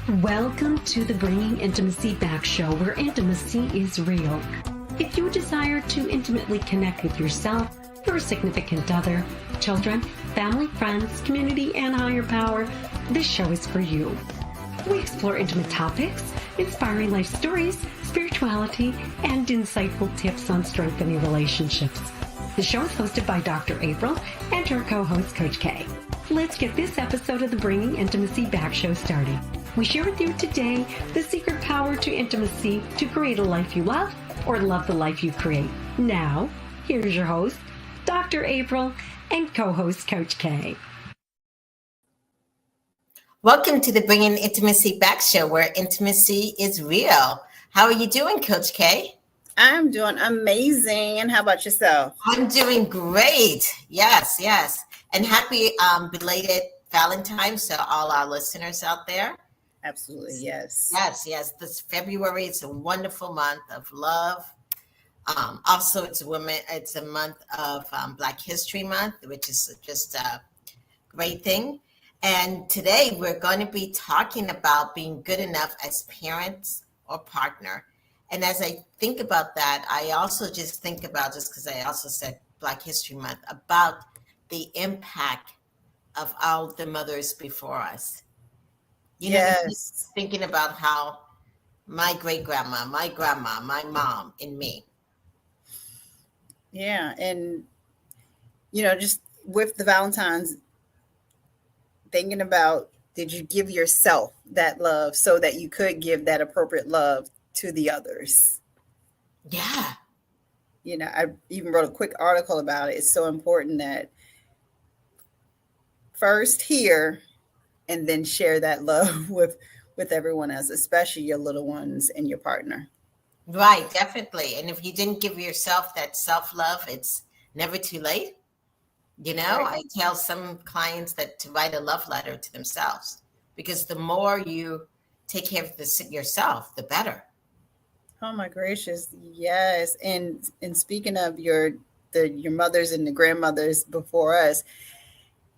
Welcome to the Bringing Intimacy Back show, where intimacy is real. If you desire to intimately connect with yourself, your significant other, children, family, friends, community, and higher power, this show is for you. We explore intimate topics, inspiring life stories, spirituality, and insightful tips on strengthening relationships. The show is hosted by Dr. April and her co-host, Coach K. Let's get this episode of the Bringing Intimacy Back show started. We share with you today the secret power to intimacy to create a life you love or love the life you create. Now, here's your host, Dr. April, and co-host, Coach K. Welcome to the Bringing Intimacy Back show, where intimacy is real. How are you doing, Coach K? I'm doing amazing. And how about yourself? I'm doing great. Yes. And happy belated Valentine's to all our listeners out there. Absolutely, yes. Yes. This February is a wonderful month of love. Also, it's a month of Black History Month, which is just a great thing. And today we're going to be talking about being good enough as parents or partner. And as I think about that, I also just think about, just because I also said Black History Month, about the impact of all the mothers before us. Yes. Thinking about how my great-grandma, my grandma, my mom, and me. Yeah. And, just with the Valentine's, thinking about, did you give yourself that love so that you could give that appropriate love to the others? Yeah. I even wrote a quick article about it. It's so important that first hear and then share that love with everyone else, especially your little ones and your partner. Right, definitely. And if you didn't give yourself that self-love, it's never too late. Right. I tell some clients that to write a love letter to themselves, because the more you take care of yourself, the better. Oh my gracious, yes. And speaking of your mothers and the grandmothers before us,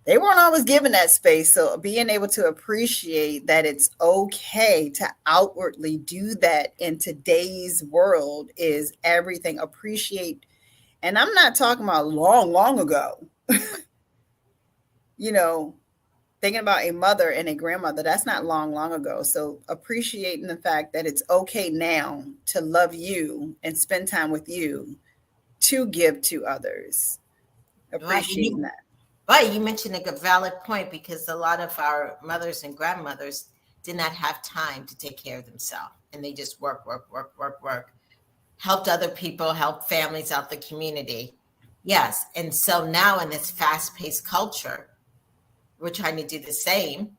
they weren't always given that space. So being able to appreciate that it's okay to outwardly do that in today's world is everything. Appreciate. And I'm not talking about long ago. Thinking about a mother and a grandmother, that's not long ago. So appreciating the fact that it's okay now to love you and spend time with you to give to others. Appreciating that. Right. You mentioned a valid point, because a lot of our mothers and grandmothers did not have time to take care of themselves. And they just work. Helped other people, helped families out the community. Yes. And so now in this fast-paced culture, we're trying to do the same.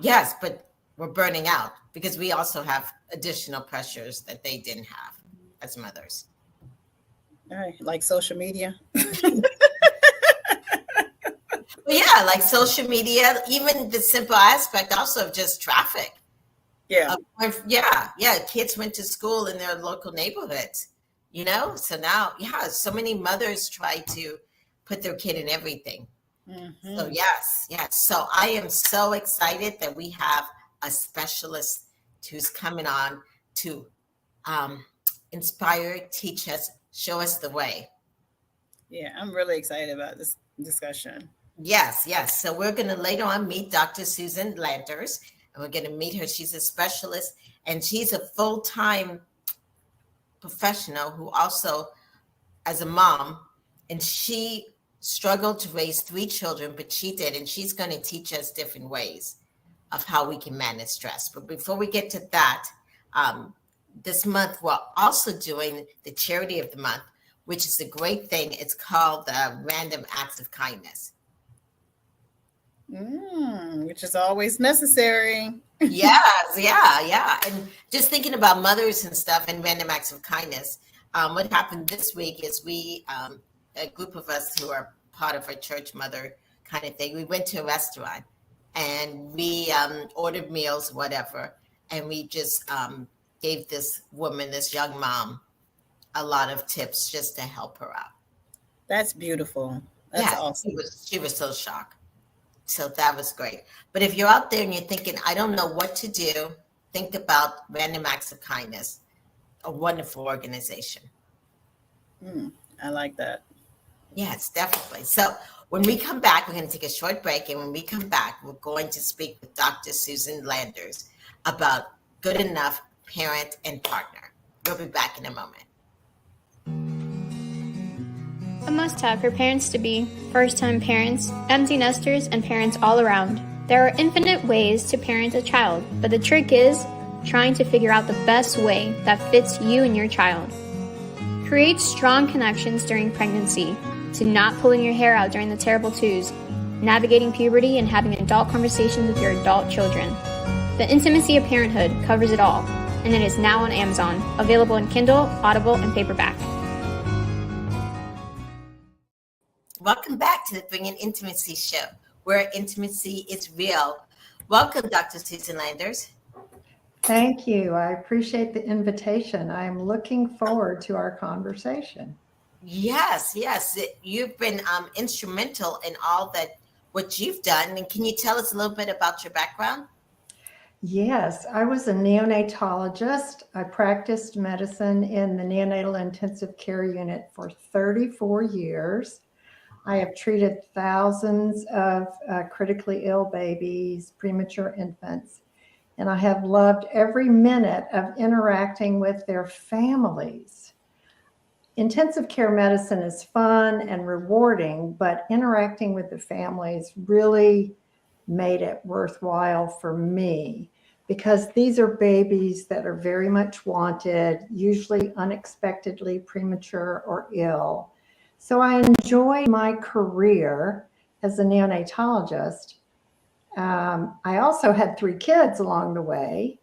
Yes, but we're burning out because we also have additional pressures that they didn't have as mothers. All right. Like social media. Well, yeah, like social media, even the simple aspect also of just traffic. Yeah. Kids went to school in their local neighborhoods, so now, so many mothers try to put their kid in everything. Mm-hmm. So yes. So I am so excited that we have a specialist who's coming on to inspire, teach us, show us the way. Yeah, I'm really excited about this discussion. Yes. So we're going to later on meet Dr. Susan Landers, and we're going to meet her. She's a specialist, and she's a full-time professional who also, as a mom, and she struggled to raise 3 children, but she did, and she's going to teach us different ways of how we can manage stress. But before we get to that, this month we're also doing the charity of the month, which is a great thing. It's called Random Acts of Kindness. Which is always necessary. Yes, yeah. And just thinking about mothers and stuff and random acts of kindness. What happened this week is we, a group of us who are part of a church mother kind of thing, we went to a restaurant and we ordered meals, whatever. And we just gave this woman, this young mom, a lot of tips just to help her out. That's beautiful. That's awesome. She was so shocked. So that was great. But if you're out there and you're thinking, I don't know what to do, think about Random Acts of Kindness, a wonderful organization. I like that. Yes, definitely. So when we come back, we're going to take a short break. And when we come back, we're going to speak with Dr. Susan Landers about good enough parent and partner. We'll be back in a moment. A must-have for parents to be first-time parents, empty nesters, and parents all around. There are infinite ways to parent a child, but the trick is trying to figure out the best way that fits you and your child. Create strong connections during pregnancy, to not pulling your hair out during the terrible twos, navigating puberty, and having adult conversations with your adult children. The Intimacy of Parenthood covers it all, and it is now on Amazon, available in Kindle, Audible, and paperback. Welcome back to the Bringing Intimacy show, where intimacy is real. Welcome, Dr. Susan Landers. Thank you. I appreciate the invitation. I'm looking forward to our conversation. Yes. You've been instrumental in all that what you've done. And can you tell us a little bit about your background? Yes, I was a neonatologist. I practiced medicine in the neonatal intensive care unit for 34 years. I have treated thousands of critically ill babies, premature infants, and I have loved every minute of interacting with their families. Intensive care medicine is fun and rewarding, but interacting with the families really made it worthwhile for me, because these are babies that are very much wanted, usually unexpectedly premature or ill. So I enjoyed my career as a neonatologist. I also had 3 kids along the way,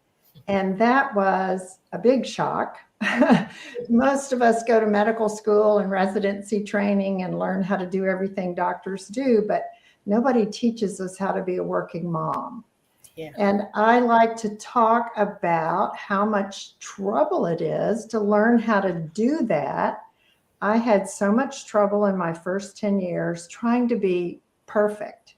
and that was a big shock. Most of us go to medical school and residency training and learn how to do everything doctors do, but nobody teaches us how to be a working mom. Yeah. And I like to talk about how much trouble it is to learn how to do that. I had so much trouble in my first 10 years trying to be perfect.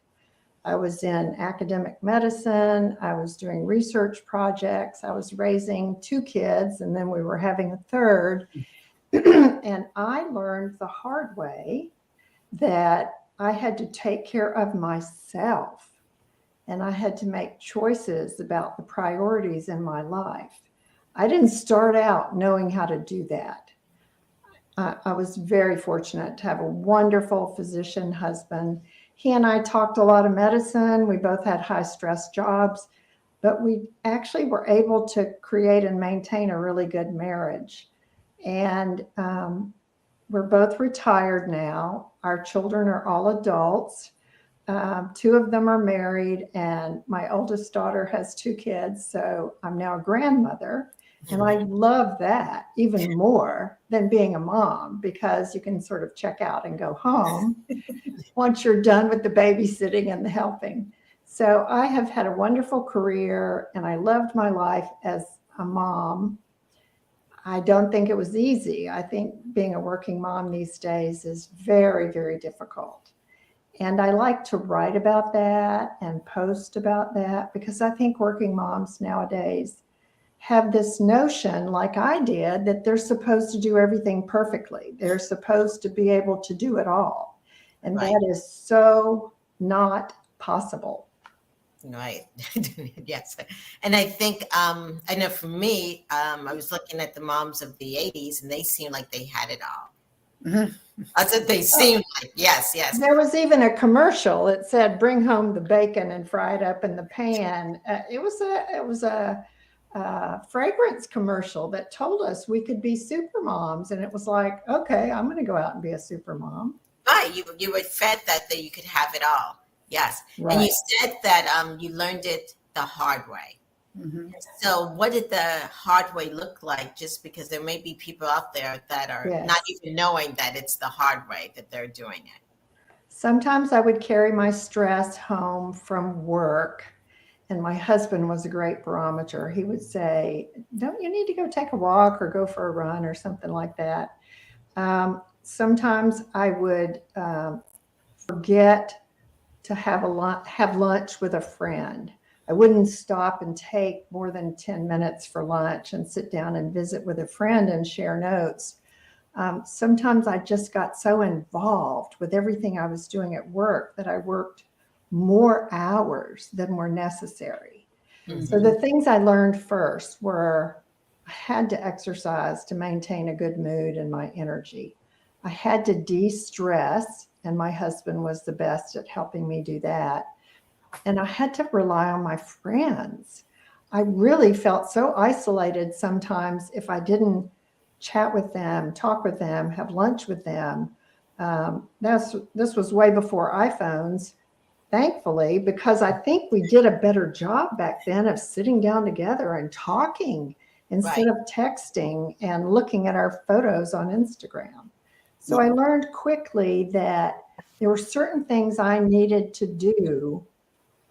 I was in academic medicine. I was doing research projects. I was raising 2 kids, and then we were having a third. And I learned the hard way that I had to take care of myself, and I had to make choices about the priorities in my life. I didn't start out knowing how to do that. I was very fortunate to have a wonderful physician husband. He and I talked a lot of medicine. We both had high stress jobs, but we actually were able to create and maintain a really good marriage. And we're both retired now. Our children are all adults. 2 of them are married, and my oldest daughter has 2 kids. So I'm now a grandmother. And I love that even more than being a mom, because you can sort of check out and go home once you're done with the babysitting and the helping. So I have had a wonderful career, and I loved my life as a mom. I don't think it was easy. I think being a working mom these days is very, very difficult. And I like to write about that and post about that, because I think working moms nowadays have this notion, like I did, that they're supposed to do everything perfectly. They're supposed to be able to do it all. And Right. That is so not possible. Right. Yes. And I think, I know for me, I was looking at the moms of the 80s, and they seemed like they had it all. Mm-hmm. That's what they seemed like. Yes. There was even a commercial that said, "Bring home the bacon and fry it up in the pan." It was a fragrance commercial that told us we could be super moms, and it was like, okay, I'm going to go out and be a super mom. Right. You were fed that you could have it all. Yes. Right. And you said that you learned it the hard way. Mm-hmm. So what did the hard way look like? Just because there may be people out there that are Yes. not even knowing that it's the hard way that they're doing it. Sometimes I would carry my stress home from work, and my husband was a great barometer. He would say, "Don't you need to go take a walk or go for a run," or something like that. Sometimes I would forget to have lunch with a friend. I wouldn't stop and take more than 10 minutes for lunch and sit down and visit with a friend and share notes. Sometimes I just got so involved with everything I was doing at work that I worked more hours than were necessary. Mm-hmm. So the things I learned first were I had to exercise to maintain a good mood and my energy. I had to de-stress, and my husband was the best at helping me do that. And I had to rely on my friends. I really felt so isolated sometimes if I didn't chat with them, talk with them, have lunch with them. This was way before iPhones, thankfully, because I think we did a better job back then of sitting down together and talking instead of texting and looking at our photos on Instagram. So I learned quickly that there were certain things I needed to do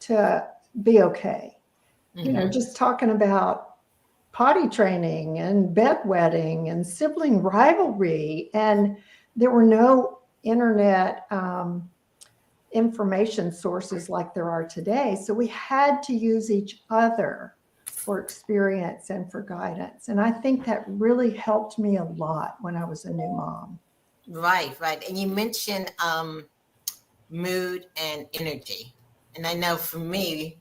to be okay. Mm-hmm. You know, just talking about potty training and bedwetting and sibling rivalry. And there were no internet information sources like there are today. So we had to use each other for experience and for guidance. And I think that really helped me a lot when I was a new mom. Right. And you mentioned mood and energy. And I know for me,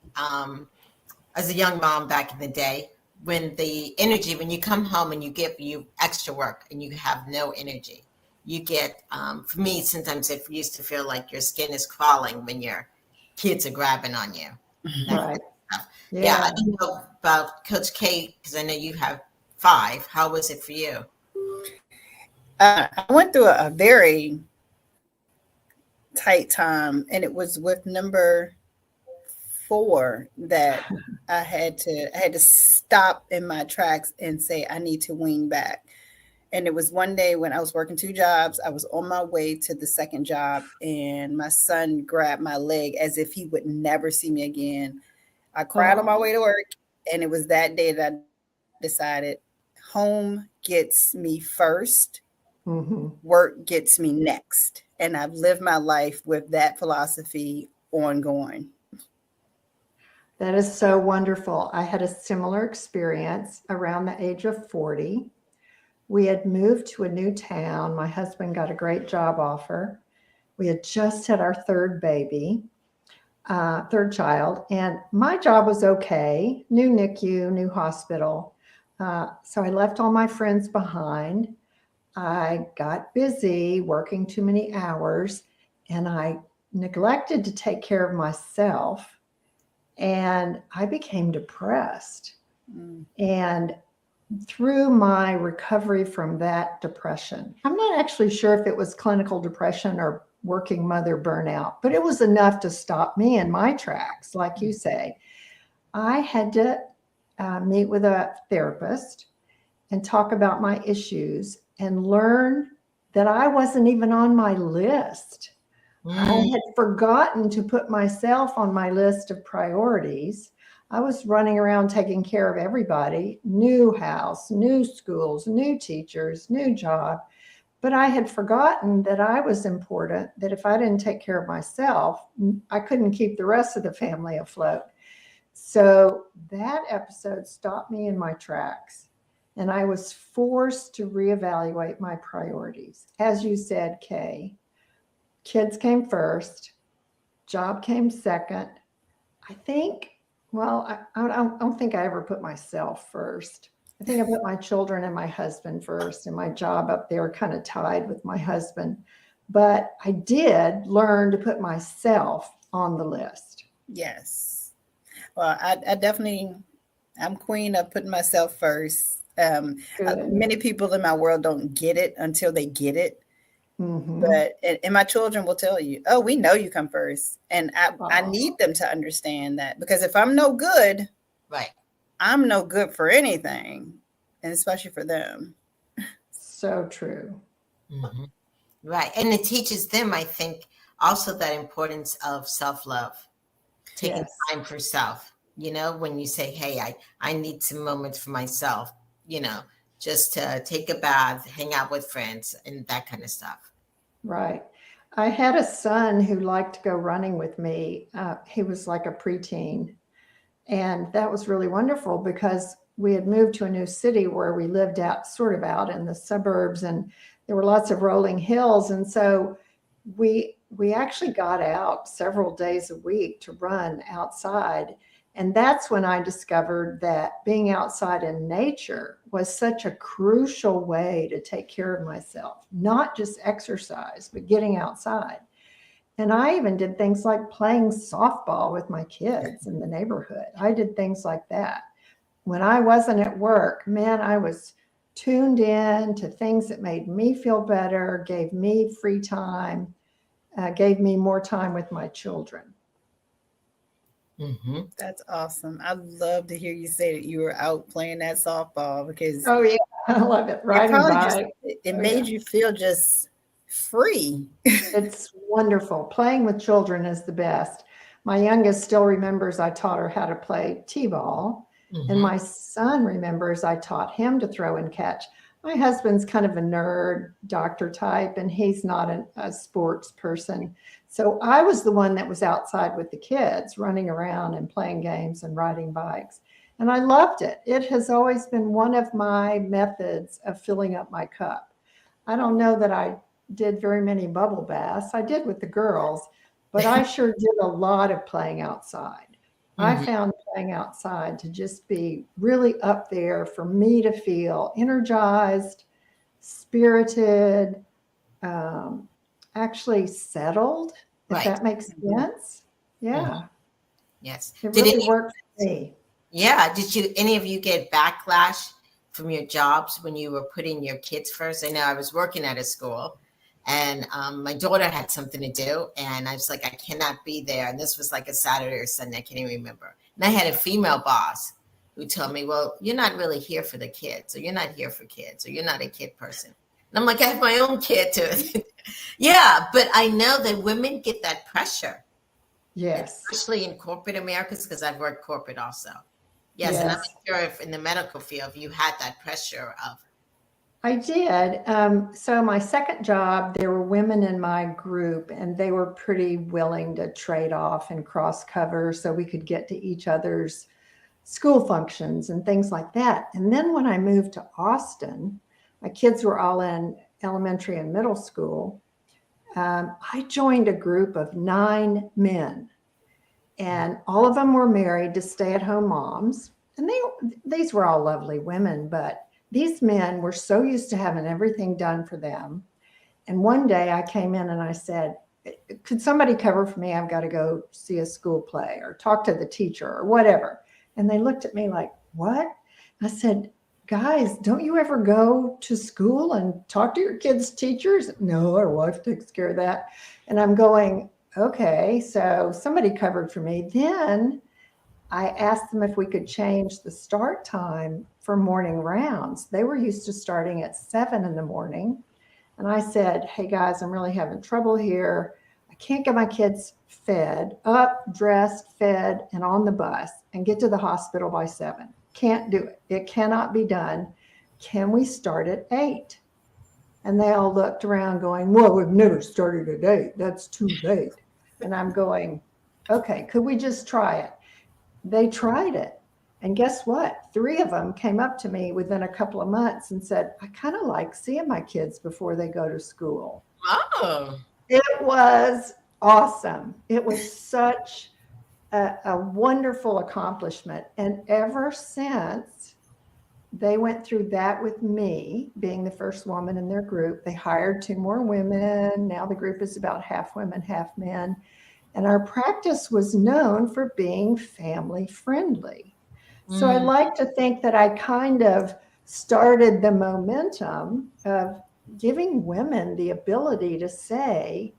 as a young mom back in the day, when you come home and you extra work and you have no energy, you get, for me, sometimes it used to feel like your skin is crawling when your kids are grabbing on you. Right. Yeah. I don't know about Coach Kate, because I know you have 5. How was it for you? I went through a very tight time, and it was with number 4 that I had to stop in my tracks and say, I need to wean back. And it was one day when I was working 2 jobs. I was on my way to the second job, and my son grabbed my leg as if he would never see me again. I cried on my way to work, and it was that day that I decided home gets me first, work gets me next. And I've lived my life with that philosophy ongoing. That is so wonderful. I had a similar experience around the age of 40. We had moved to a new town. My husband got a great job offer. We had just had our third child, and my job was okay. New NICU, new hospital. So I left all my friends behind. I got busy working too many hours, and I neglected to take care of myself. And I became depressed. And through my recovery from that depression, I'm not actually sure if it was clinical depression or working mother burnout, but it was enough to stop me in my tracks, like you say. I had to meet with a therapist and talk about my issues and learn that I wasn't even on my list. I had forgotten to put myself on my list of priorities. I was running around taking care of everybody, new house, new schools, new teachers, new job. But I had forgotten that I was important, that if I didn't take care of myself, I couldn't keep the rest of the family afloat. So that episode stopped me in my tracks, and I was forced to reevaluate my priorities. As you said, Kay, kids came first, job came second. I think, well, I don't think I ever put myself first. I think I put my children and my husband first, and my job up there kind of tied with my husband. But I did learn to put myself on the list. Yes. Well, I definitely, I'm queen of putting myself first. Many people in my world don't get it until they get it. But and my children will tell you, oh, we know you come first. And I need them to understand that, because if I'm no good, right, I'm no good for anything, and especially for them. So true. Right. And it teaches them, I think, also that importance of self-love, taking time for self, when you say, hey, I need some moments for myself, just to take a bath, hang out with friends, and that kind of stuff. Right. I had a son who liked to go running with me. He was like a preteen. And that was really wonderful because we had moved to a new city where we lived out sort of out in the suburbs, and there were lots of rolling hills. And so we actually got out several days a week to run outside. And that's when I discovered that being outside in nature was such a crucial way to take care of myself, not just exercise, but getting outside. And I even did things like playing softball with my kids in the neighborhood. I did things like that. When I wasn't at work, man, I was tuned in to things that made me feel better, gave me free time, gave me more time with my children. Mm-hmm. That's awesome. I love to hear you say that you were out playing that softball because Oh yeah, I love it. Riding bike. It made you feel just free. It's wonderful. Playing with children is the best. My youngest still remembers I taught her how to play t-ball, and my son remembers I taught him to throw and catch. My husband's kind of a nerd doctor type, and he's not a sports person. So I was the one that was outside with the kids, running around and playing games and riding bikes. And I loved it. It has always been one of my methods of filling up my cup. I don't know that I did very many bubble baths. I did with the girls, but I sure did a lot of playing outside. I found playing outside to just be really up there for me to feel energized, spirited, actually settled, if that makes sense. Yeah. Yes. It really worked for me. Yeah. Did any of you get backlash from your jobs when you were putting your kids first? I know I was working at a school, and my daughter had something to do, and I was like, I cannot be there. And this was like a Saturday or Sunday, I can't even remember. And I had a female boss who told me, well, you're not really here for the kids, or you're not here for kids, or you're not a kid person. And I'm like, I have my own kid too. Yeah, but I know that women get that pressure. Yes. Especially in corporate America, because I've worked corporate also. Yes, and I'm not sure if in the medical field you had that pressure of. I did. So my second job, there were women in my group, and they were pretty willing to trade off and cross cover so we could get to each other's school functions and things like that. And then when I moved to Austin, my kids were all in elementary and middle school. I joined a group of 9 men, and all of them were married to stay-at-home moms. And these were all lovely women, but these men were so used to having everything done for them. And one day I came in and I said, could somebody cover for me? I've got to go see a school play or talk to the teacher or whatever. And they looked at me like, what? I said, guys, don't you ever go to school and talk to your kids' teachers? No, our wife takes care of that. And I'm going, okay, so somebody covered for me. Then I asked them if we could change the start time for morning rounds. They were used to starting at 7 in the morning. And I said, hey guys, I'm really having trouble here. I can't get my kids fed, up, dressed, fed, and on the bus and get to the hospital by 7. Can't do it. It cannot be done. Can we start at 8? And they all looked around going, well, we've never started at 8. That's too late. And I'm going, okay, could we just try it? They tried it. And guess what? 3 of them came up to me within a couple of months and said, I kind of like seeing my kids before they go to school. Oh. It was awesome. It was such a wonderful accomplishment. And ever since they went through that with me, being the first woman in their group, they hired 2 more women. Now the group is about half women, half men. And our practice was known for being family friendly. So I like to think that I kind of started the momentum of giving women the ability to say,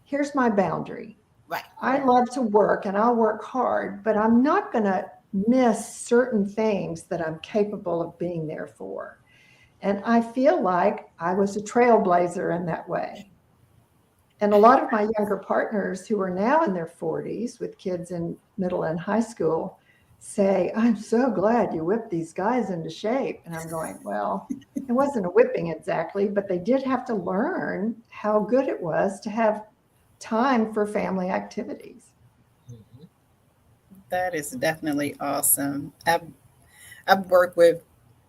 here's my boundary. Right. I love to work and I'll work hard, but I'm not going to miss certain things that I'm capable of being there for. And I feel like I was a trailblazer in that way. And a lot of my younger partners who are now in their 40s with kids in middle and high school say, I'm so glad you whipped these guys into shape. And I'm going, well, it wasn't a whipping exactly, but they did have to learn how good it was to have time for family activities. That is definitely awesome. I've worked with,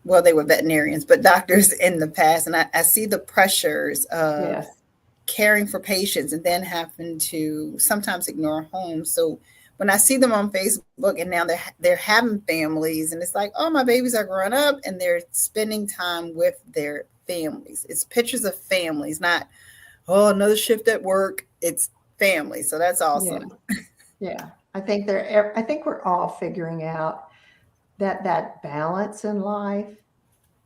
well, they were veterinarians, but doctors in the past, and I see the pressures of Yes. caring for patients and then having to sometimes ignore home. So when I see them on Facebook and now they're having families, and it's like, oh, my babies are growing up and they're spending time with their families. It's pictures of families, not, oh, another shift at work. It's family. So that's awesome. Yeah. I think we're all figuring out that balance in life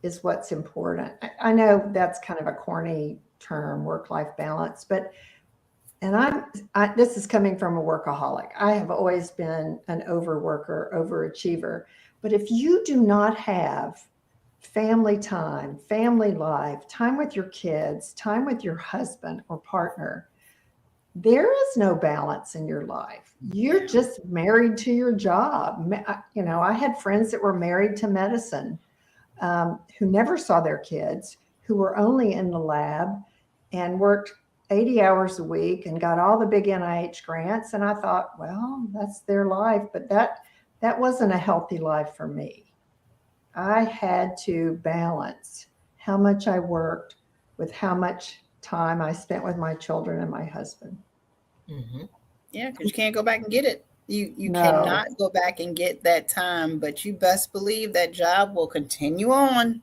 is what's important. I know that's kind of a corny term, work-life balance, but this is coming from a workaholic. I have always been an overworker, overachiever. But if you do not have family time, family life, time with your kids, time with your husband or partner, there is no balance in your life. You're just married to your job. You know, I had friends that were married to medicine, who never saw their kids, who were only in the lab and worked 80 hours a week and got all the big NIH grants. And I thought, well, that's their life. But that wasn't a healthy life for me. I had to balance how much I worked with how much time I spent with my children and my husband. Mm-hmm. Yeah, because you can't go back and get it. You No. cannot go back and get that time, but you best believe that job will continue on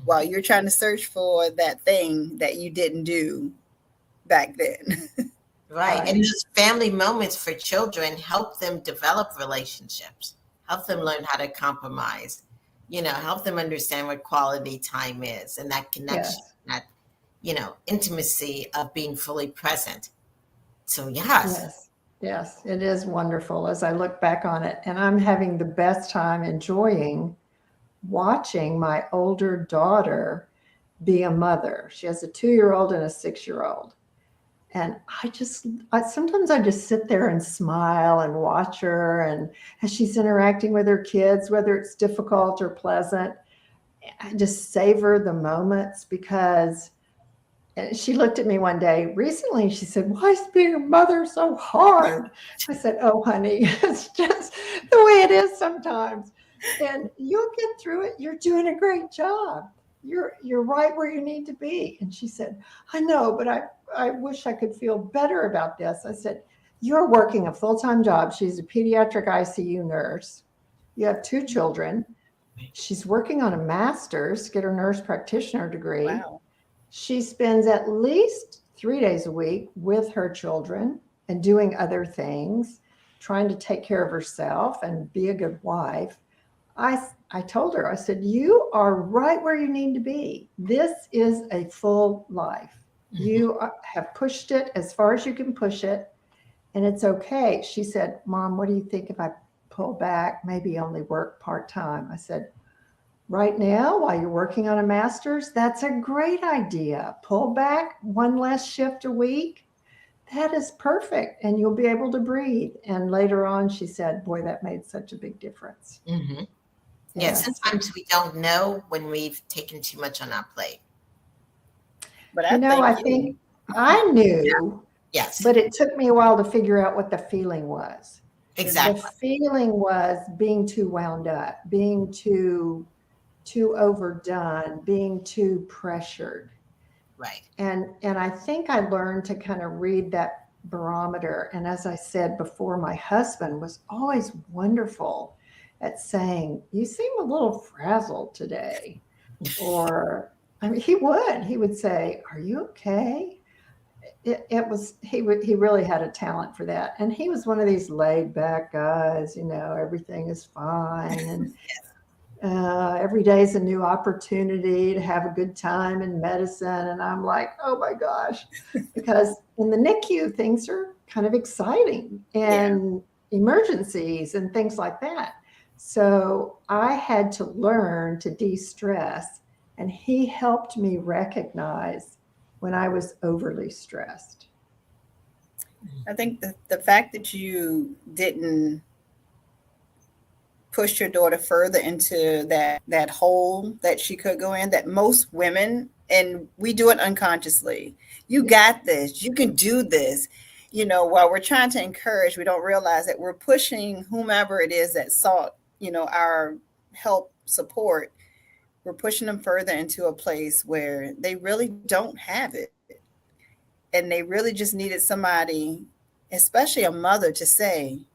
while you're trying to search for that thing that you didn't do back then. Right. And those family moments for children help them develop relationships, help them learn how to compromise, you know, help them understand what quality time is and that connection, that, you know, intimacy of being fully present. So, Yes, it is wonderful as I look back on it. And I'm having the best time enjoying watching my older daughter be a mother. She has a 2-year-old and a 6-year-old. And sometimes I just sit there and smile and watch her, and as she's interacting with her kids, whether it's difficult or pleasant, I just savor the moments, because she looked at me one day recently, she said, "Why is being a mother so hard?" I said, "Oh, honey, it's just the way it is sometimes. And you'll get through it. You're doing a great job. You're right where you need to be." And she said, "I know, but I wish I could feel better about this." I said, "You're working a full-time job." She's a pediatric ICU nurse. You have 2 children. She's working on a master's to get her nurse practitioner degree. Wow. She spends at least 3 days a week with her children and doing other things, trying to take care of herself and be a good wife. I told her, I said, "You are right where you need to be. This is a full life. Mm-hmm. You have pushed it as far as you can push it, and it's okay." She said, "Mom, what do you think if I pull back, maybe only work part-time?" I said, "Right now, while you're working on a master's, that's a great idea. Pull back 1 less shift a week. That is perfect, and you'll be able to breathe." And later on, she said, "Boy, that made such a big difference." Mm-hmm. Yeah, sometimes we don't know when we've taken too much on our plate. But I think I knew. Yes. But it took me a while to figure out what the feeling was. Exactly. The feeling was being too wound up, being too overdone, being too pressured. Right. And I think I learned to kind of read that barometer. And as I said before, my husband was always wonderful at saying, "You seem a little frazzled today." Or, I mean, he would say, "Are you okay?" He really had a talent for that. And he was one of these laid back guys, everything is fine. And every day is a new opportunity to have a good time in medicine. And I'm like, oh my gosh, because in the NICU, things are kind of exciting, and emergencies and things like that. So I had to learn to de-stress, and he helped me recognize when I was overly stressed. I think the fact that you didn't push your daughter further into that hole that she could go in, that most women, and we do it unconsciously. You got this. You can do this. while we're trying to encourage, we don't realize that we're pushing whomever it is that sought, our help, support. We're pushing them further into a place where they really don't have it. And they really just needed somebody, especially a mother, to say,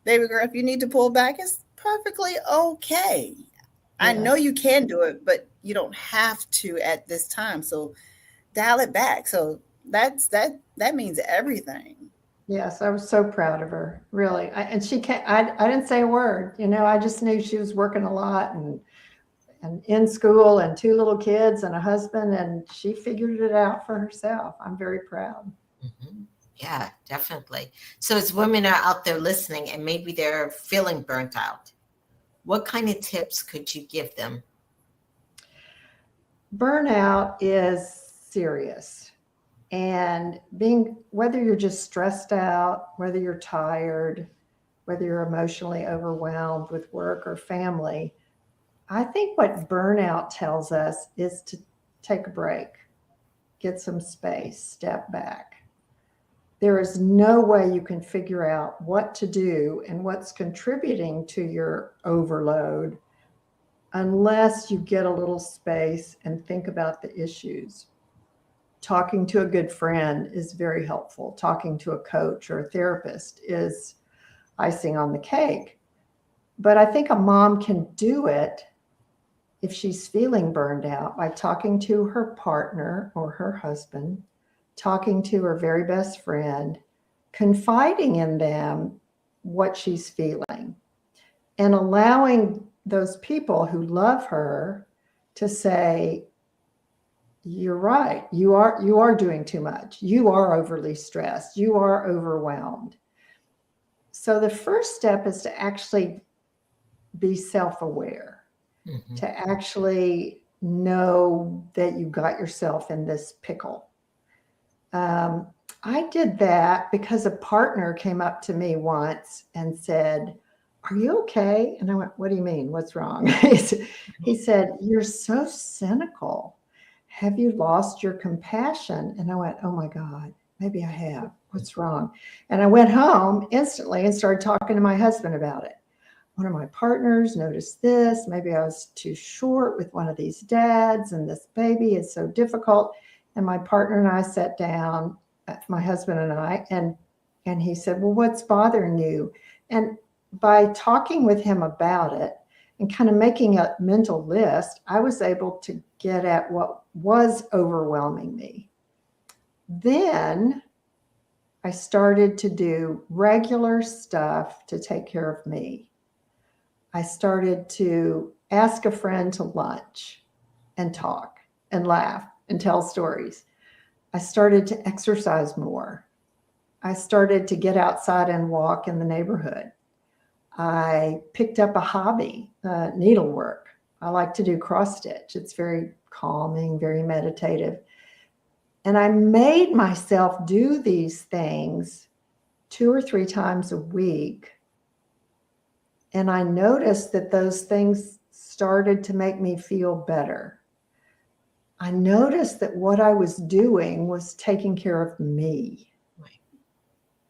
baby girl, if you need to pull back, it's perfectly okay. I know you can do it, but you don't have to at this time. So dial it back. So that means everything. Yes, I was so proud of her, really. And she can't, I didn't say a word, I just knew she was working a lot and in school and 2 little kids and a husband, and she figured it out for herself. I'm very proud. Mm-hmm. Yeah, definitely. So as women are out there listening and maybe they're feeling burnt out, what kind of tips could you give them? Burnout is serious. And whether you're just stressed out, whether you're tired, whether you're emotionally overwhelmed with work or family, I think what burnout tells us is to take a break, get some space, step back. There is no way you can figure out what to do and what's contributing to your overload unless you get a little space and think about the issues. Talking to a good friend is very helpful. Talking to a coach or a therapist is icing on the cake. But I think a mom can do it if she's feeling burned out by talking to her partner or her husband, talking to her very best friend, confiding in them what she's feeling, and allowing those people who love her to say, you're right. You are doing too much. You are overly stressed. You are overwhelmed. So the first step is to actually be self-aware, to actually know that you got yourself in this pickle. I did that because a partner came up to me once and said, "Are you okay?" And I went, "What do you mean? What's wrong?" He said, "You're so cynical. Have you lost your compassion?" And I went, "Oh my God, maybe I have. What's wrong?" And I went home instantly and started talking to my husband about it. One of my partners noticed this. Maybe I was too short with one of these dads, and this baby is so difficult. And my partner and I sat down, my husband and I, and he said, "Well, what's bothering you?" And by talking with him about it and kind of making a mental list, I was able to get at what was overwhelming me. Then I started to do regular stuff to take care of me. I started to ask a friend to lunch and talk and laugh and tell stories. I started to exercise more. I started to get outside and walk in the neighborhood. I picked up a hobby, needlework. I like to do cross stitch. It's very calming, very meditative. And I made myself do these things 2 or 3 times a week. And I noticed that those things started to make me feel better. I noticed that what I was doing was taking care of me.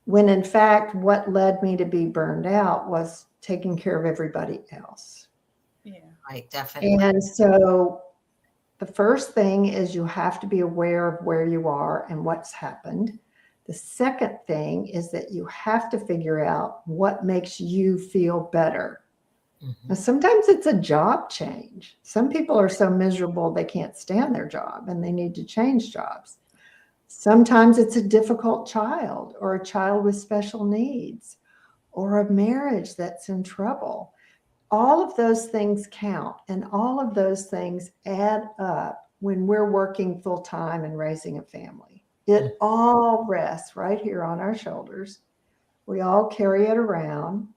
When in fact, what led me to be burned out was taking care of everybody else. Yeah, right, definitely. And so the first thing is you have to be aware of where you are and what's happened. The second thing is that you have to figure out what makes you feel better. Now, sometimes it's a job change. Some people are so miserable they can't stand their job and they need to change jobs. Sometimes it's a difficult child or a child with special needs or a marriage that's in trouble. All of those things count, and all of those things add up when we're working full time and raising a family. It all rests right here on our shoulders. We all carry it around.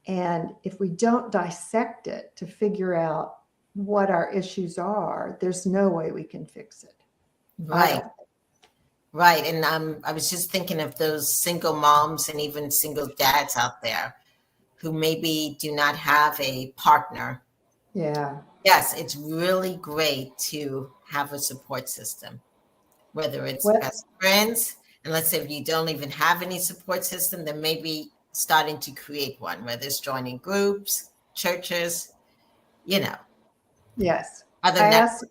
And if we don't dissect it to figure out what our issues are, there's no way we can fix it. Right. Right. And I was just thinking of those single moms and even single dads out there who maybe do not have a partner. Yeah. Yes, it's really great to have a support system, whether it's best friends, And let's say if you don't even have any support system, then maybe starting to create one, whether it's joining groups, churches, you know. Yes. Other than that,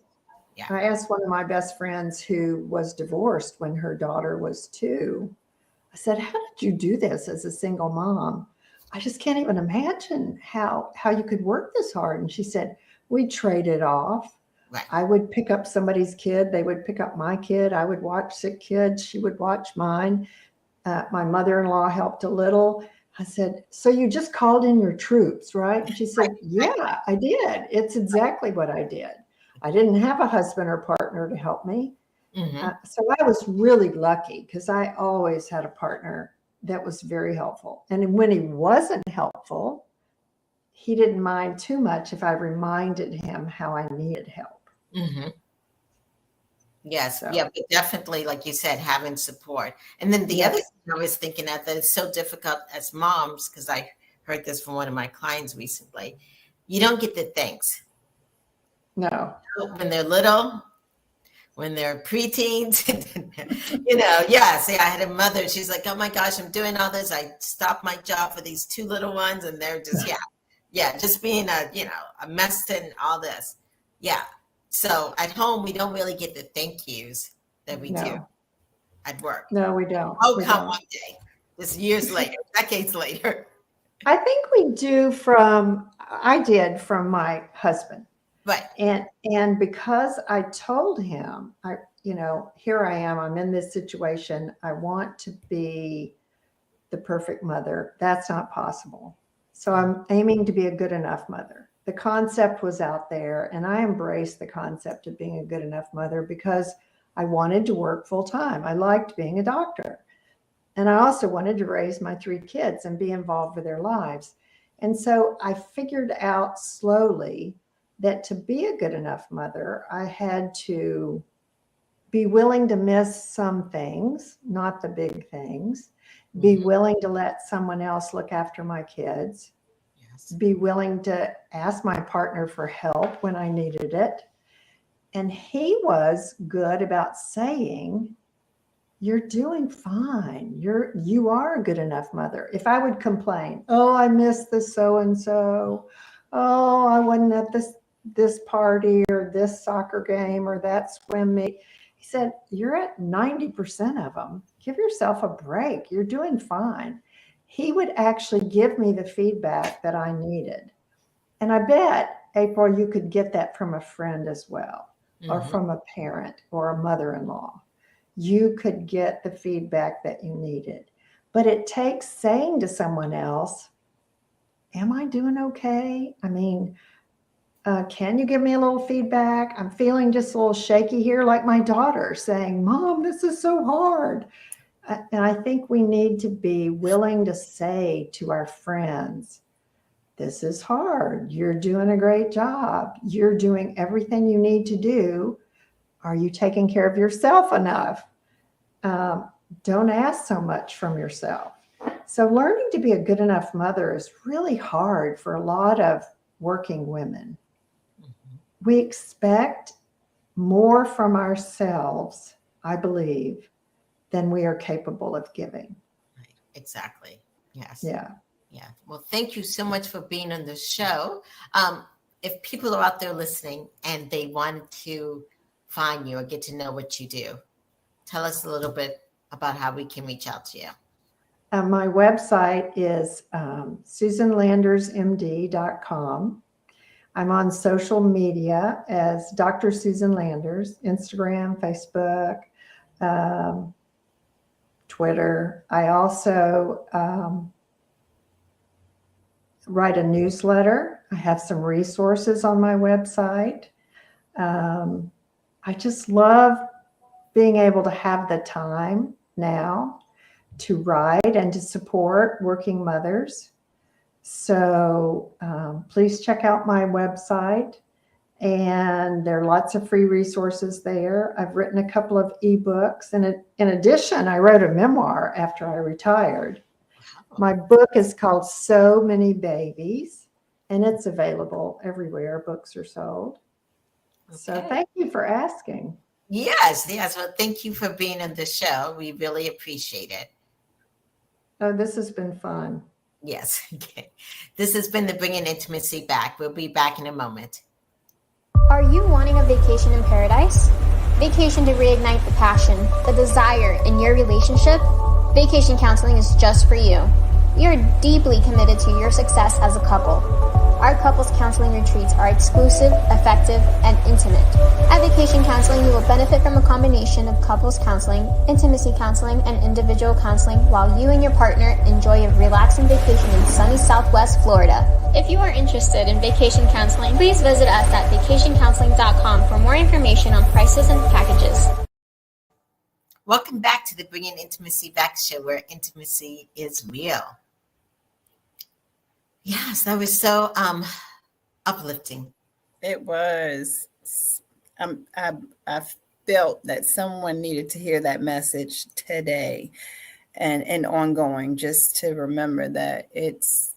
I asked one of my best friends who was divorced when her daughter was 2. I said, "How did you do this as a single mom? I just can't even imagine how you could work this hard." And she said, "We traded off. right. I would pick up somebody's kid. They would pick up my kid. I would watch sick kids. She would watch mine. My mother-in-law helped a little." I said, "So you just called in your troops, right?" And she said, "Yeah, I did. It's exactly what I did. I didn't have a husband or partner to help me." Mm-hmm. So I was really lucky because I always had a partner that was very helpful. And when he wasn't helpful, he didn't mind too much if I reminded him how I needed help. Mm-hmm. Yes. So, Yeah, but definitely, like you said, having support. And then the other thing I was thinking that it's so difficult as moms, because I heard this from one of my clients recently. You don't get the thanks. No. When they're little, when they're preteens, you know, yeah. See, I had a mother, she's like, "Oh my gosh, I'm doing all this. I stopped my job for these 2 little ones." And they're just, just being a mess and all this. Yeah. So at home, we don't really get the thank yous that we do at work. No, we don't. Oh, come one day. This years later, decades later. I think I did from my husband. Right. And because I told him, here I am, I'm in this situation. I want to be the perfect mother. That's not possible. So I'm aiming to be a good enough mother. The concept was out there, and I embraced the concept of being a good enough mother because I wanted to work full time. I liked being a doctor. And I also wanted to raise my 3 kids and be involved with their lives. And so I figured out slowly that to be a good enough mother, I had to be willing to miss some things, not the big things, be willing to let someone else look after my kids, be willing to ask my partner for help when I needed it. And he was good about saying, "You're doing fine. You are a good enough mother." If I would complain, "Oh, I missed the so-and-so. Oh, I wasn't at this party or this soccer game or that swim meet," he said, "You're at 90% of them. Give yourself a break. You're doing fine." He would actually give me the feedback that I needed. And I bet, April, you could get that from a friend as well, or from a parent or a mother-in-law. You could get the feedback that you needed. But it takes saying to someone else, "Am I doing okay? I mean, can you give me a little feedback? I'm feeling just a little shaky here," like my daughter saying, "Mom, this is so hard." And I think we need to be willing to say to our friends, "This is hard. You're doing a great job. You're doing everything you need to do. Are you taking care of yourself enough? Don't ask so much from yourself." So learning to be a good enough mother is really hard for a lot of working women. We expect more from ourselves, I believe, than we are capable of giving. Right. Exactly. Yes. Yeah. Yeah. Well, thank you so much for being on the show. If people are out there listening and they want to find you or get to know what you do, tell us a little bit about how we can reach out to you. My website is susanlandersmd.com. I'm on social media as Dr. Susan Landers, Instagram, Facebook, Twitter. I also write a newsletter. I have some resources on my website. I just love being able to have the time now to write and to support working mothers. So please check out my website, and there are lots of free resources there. I've written a couple of ebooks, and in addition, I wrote a memoir after I retired. My book is called So Many Babies, and it's available everywhere books are sold. Okay. So thank you for asking. Yes, yes. Well, thank you for being on the show. We really appreciate it. Oh, this has been fun. Yes. Okay. This has been the Bringing Intimacy Back. We'll be back in a moment. Are you wanting a vacation in paradise? Vacation to reignite the passion, the desire in your relationship? Vacation counseling is just for you. We are deeply committed to your success as a couple. Our couples counseling retreats are exclusive, effective, and intimate. At Vacation Counseling, you will benefit from a combination of couples counseling, intimacy counseling, and individual counseling while you and your partner enjoy a relaxing vacation in sunny Southwest Florida. If you are interested in vacation counseling, please visit us at vacationcounseling.com for more information on prices and packages. Welcome back to the Bringing Intimacy Back show, where intimacy is real. Yes, that was so uplifting. It was. I felt that someone needed to hear that message today and ongoing, just to remember that it's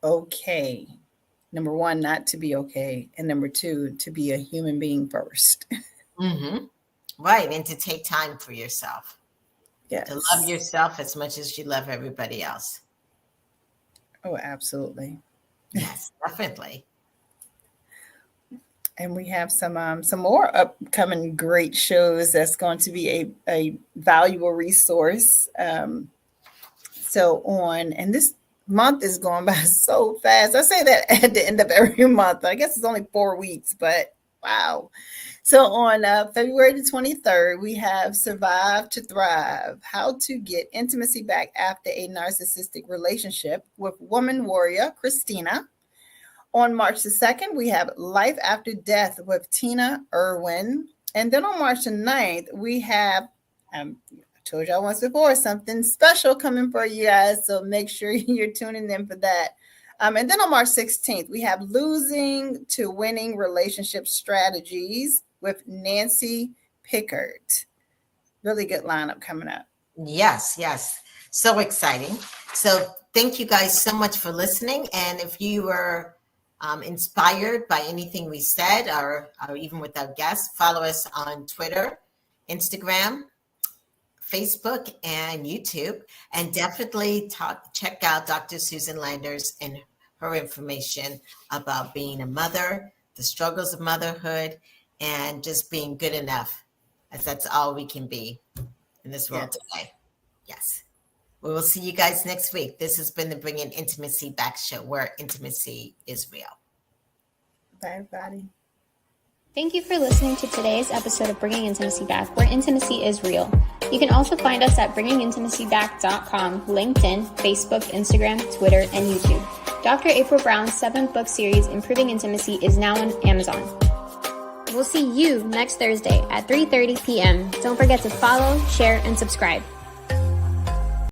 okay. Number one, not to be okay. And number two, to be a human being first. Mm-hmm. Right. And to take time for yourself. Yes. To love yourself as much as you love everybody else. Oh, absolutely. Yes, definitely. And we have some more upcoming great shows that's going to be a valuable resource. And this month is going by so fast. I say that at the end of every month. I guess it's only 4 weeks, but wow. So on February the 23rd, we have Survive to Thrive, How to Get Intimacy Back After a Narcissistic Relationship with woman warrior Christina. On March the 2nd, we have Life After Death with Tina Irwin. And then on March the 9th, we have, I told y'all once before, something special coming for you guys. So make sure you're tuning in for that. And then on March 16th, we have Losing to Winning Relationship Strategies with Nancy Pickard. Really good lineup coming up. Yes, yes. So exciting. So thank you guys so much for listening. And if you were inspired by anything we said or even with our guests, follow us on Twitter, Instagram, Facebook, and YouTube. And definitely check out Dr. Susan Landers and her information about being a mother, the struggles of motherhood, and just being good enough, as that's all we can be in this world today. Yes. We will see you guys next week. This has been the Bringing Intimacy Back show, where intimacy is real. Bye, everybody. Thank you for listening to today's episode of Bringing Intimacy Back, where intimacy is real. You can also find us at bringingintimacyback.com, LinkedIn, Facebook, Instagram, Twitter, and YouTube. Dr. April Brown's 7-book series, Improving Intimacy, is now on Amazon. We'll see you next Thursday at 3:30 p.m. Don't forget to follow, share, and subscribe.